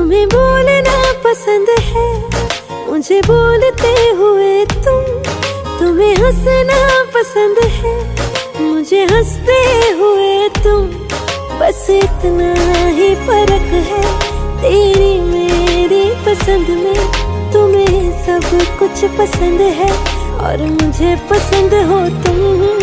तुम्हें बोलना पसंद है, मुझे बोलते हुए तुम्हें हंसना पसंद है, मुझे हंसते हुए तुम। बस इतना ही फर्क है तेरी मेरी पसंद में। तुम्हें सब कुछ पसंद है और मुझे पसंद हो तुम।